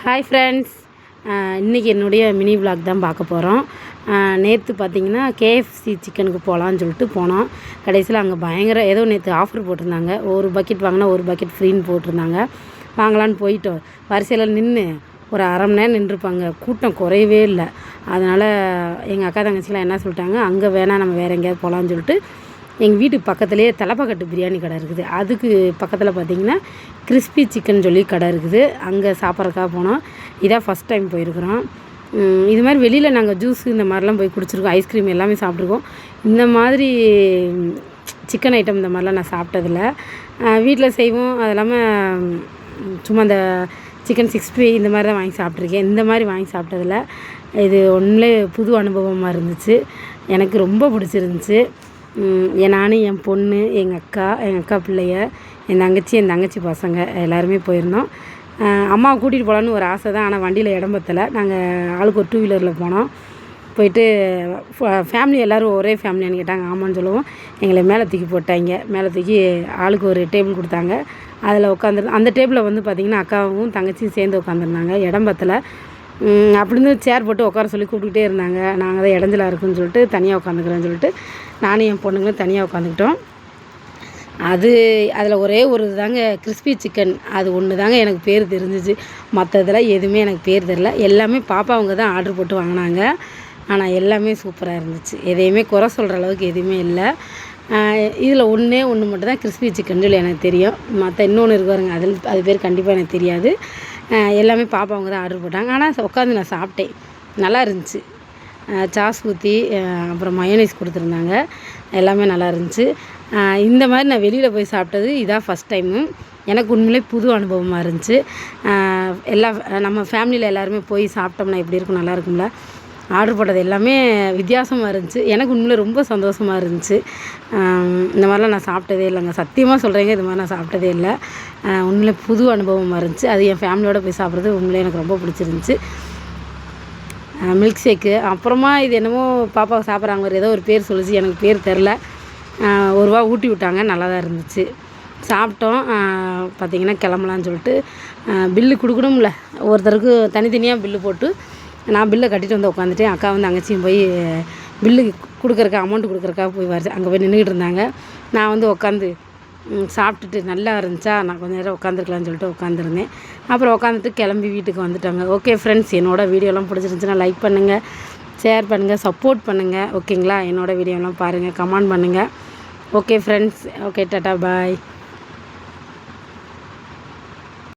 Hi friends, இன்றைக்கி என்னுடைய mini vlog தான் பார்க்க போகிறோம். நேற்று பார்த்திங்கன்னா கேஎஃப்சி சிக்கனுக்கு போகலான்னு சொல்லிட்டு போனோம். கடைசியில் அங்கே பயங்கர ஏதோ நேற்று ஆஃபர் போட்டிருந்தாங்க. ஒரு பக்கெட் வாங்கினா ஒரு பக்கெட் ஃப்ரீன்னு போட்டிருந்தாங்க. வாங்கலான்னு போயிட்டோம். வரிசையில் நின்று ஒரு அரை மணி நேரம் நின்றுருப்பாங்க. கூட்டம் குறையவே இல்லை. அதனால் எங்கள் அக்கா தங்கச்சிலாம் என்ன சொல்லிட்டாங்க, அங்கே வேணால் நம்ம வேறு எங்கேயாவது போகலான்னு சொல்லிட்டு எங்கள் வீட்டுக்கு பக்கத்துலேயே தலப்பாக்கட்டு பிரியாணி கடை இருக்குது. அதுக்கு பக்கத்தில் பார்த்திங்கன்னா கிறிஸ்பி சிக்கன் சொல்லி கடை இருக்குது. அங்கே சாப்பிட்றதுக்காக போனோம். இதான் ஃபஸ்ட் டைம் போயிருக்கிறோம். இது மாதிரி வெளியில் நாங்கள் ஜூஸ் இந்த மாதிரிலாம் போய் குடிச்சிருக்கோம். ஐஸ்கிரீம் எல்லாமே சாப்பிட்ருக்கோம். இந்த மாதிரி சிக்கன் ஐட்டம் இந்த மாதிரிலாம் நான் சாப்பிட்டதில்ல. வீட்டில் செய்வோம். அது இல்லாமல் சும்மா அந்த சிக்கன் 65 இந்த மாதிரி தான் வாங்கி சாப்பிட்ருக்கேன். இந்த மாதிரி வாங்கி சாப்பிட்டதில்ல. இது ஒன்றுமே புது அனுபவமாக இருந்துச்சு. எனக்கு ரொம்ப பிடிச்சிருந்துச்சி. நானும் என் பொண்ணு, எங்கள் அக்கா பிள்ளைய, என் தங்கச்சி பசங்க எல்லாருமே போயிருந்தோம். அம்மாவை கூட்டிகிட்டு போகலான்னு ஒரு ஆசை தான். ஆனால் வண்டியில் இடம் பத்தலை. நாங்கள் ஆளுக்கு ஒரு 2 வீலரில் போனோம். போயிட்டு ஃபேமிலி எல்லோரும் ஒரே ஃபேமிலியான்னு கேட்டாங்க. ஆமான்னு சொல்லுவோம். எங்களை மேலே தூக்கி போட்டாங்க. மேலே தூக்கி ஆளுக்கு ஒரு டேபிள் கொடுத்தாங்க. அதில் உட்காந்துருந்தோம். அந்த டேபிளில் வந்து பார்த்திங்கன்னா அக்காவும் தங்கச்சியும் சேர்ந்து உட்காந்துருந்தாங்க. இடம் பத்தலை. அப்படி இருந்து சேர் போட்டு உட்கார சொல்லி கூப்பிட்டுக்கிட்டே இருந்தாங்க. நாங்கள் தான் இடஞ்சலாக இருக்குன்னு சொல்லிட்டு தனியாக உட்காந்துக்கிறேன்னு சொல்லிட்டு நானும் என் பொண்ணுங்களும் தனியாக உட்காந்துக்கிட்டோம். அதில் ஒரே ஒரு தாங்க கிறிஸ்பி சிக்கன். அது ஒன்று தாங்க எனக்கு பேர் தெரிஞ்சிச்சு. மற்றதெல்லாம் எதுவுமே எனக்கு பேர் தெரில. எல்லாமே பாப்பாவங்க தான் ஆர்டர் போட்டு வாங்கினாங்க. ஆனால் எல்லாமே சூப்பராக இருந்துச்சு. எதையுமே குறை சொல்கிற அளவுக்கு எதுவுமே இல்லை. இதில் ஒன்றே ஒன்று மட்டும் தான் கிறிஸ்பி சிக்கன் சொல்லி எனக்கு தெரியும். மற்ற இன்னொன்று இருக்கு பாருங்க, அது பேர் கண்டிப்பாக எனக்கு தெரியாது. எல்லாமே பாப்பாவங்க தான் ஆர்டர் போட்டாங்க. ஆனால் உட்காந்து நான் சாப்பிட்டேன். நல்லா இருந்துச்சு. சாஸ் ஊற்றி அப்புறம் மயோனைஸ் கொடுத்துருந்தாங்க. எல்லாமே நல்லா இருந்துச்சு. இந்த மாதிரி நான் வெளியில் போய் சாப்பிட்டது இதான் ஃபஸ்ட் டைமு. எனக்கு உண்மையிலே புது அனுபவமாக இருந்துச்சு. நம்ம ஃபேமிலியில் எல்லாருமே போய் சாப்பிட்டோம்னா எப்படி இருக்கும், நல்லா இருக்கும்ல. ஆர்டர் போட்டது எல்லாமே வித்தியாசமாக இருந்துச்சு. எனக்கு உண்மையிலே ரொம்ப சந்தோஷமாக இருந்துச்சு. இந்த மாதிரிலாம் நான் சாப்பிட்டதே இல்லைங்க. சத்தியமாக சொல்கிறேங்க, இது மாதிரி நான் சாப்பிட்டதே இல்லை. உண்மையிலே புது அனுபவமாக இருந்துச்சு. அது என் ஃபேமிலியோடு போய் சாப்பிட்றது உண்மையிலே எனக்கு ரொம்ப பிடிச்சிருந்துச்சி. மில்க் ஷேக்கு, அப்புறமா இது என்னமோ பாப்பாவை சாப்பிட்றாங்க, ஏதோ ஒரு பேர் சொல்லிச்சு, எனக்கு பேர் தெரில. ரூபா ஊட்டி விட்டாங்க. நல்லா தான் இருந்துச்சு. சாப்பிட்டோம். பார்த்திங்கன்னா கிளம்பலான்னு சொல்லிட்டு பில்லு கொடுக்கணும்ல, ஒருத்தருக்கு தனித்தனியாக பில்லு போட்டு நான் பில்லை கட்டிட்டு வந்து உட்காந்துட்டேன். அக்கா வந்து தங்கச்சியும் போய் பில்லு கொடுக்குறக்கா அமௌண்ட்டு கொடுக்குறக்காக போய் அங்கே போய் நின்றுக்கிட்டு இருந்தாங்க. நான் வந்து உட்காந்து சாப்பிட்டுட்டு நல்லா இருந்துச்சா, நான் கொஞ்சம் நேரம் உட்காந்துருக்கலான்னு சொல்லிட்டு உட்காந்துருந்தேன். அப்புறம் உட்காந்துட்டு கிளம்பி வீட்டுக்கு வந்துட்டாங்க. ஓகே ஃப்ரெண்ட்ஸ், என்னோடய வீடியோலாம் பிடிச்சிருந்துச்சுன்னா லைக் பண்ணுங்கள், ஷேர் பண்ணுங்கள், சப்போர்ட் பண்ணுங்கள். ஓகேங்களா? என்னோடய வீடியோலாம் பாருங்கள், கமெண்ட் பண்ணுங்கள். ஓகே ஃப்ரெண்ட்ஸ், ஓகே டாட்டா பாய்.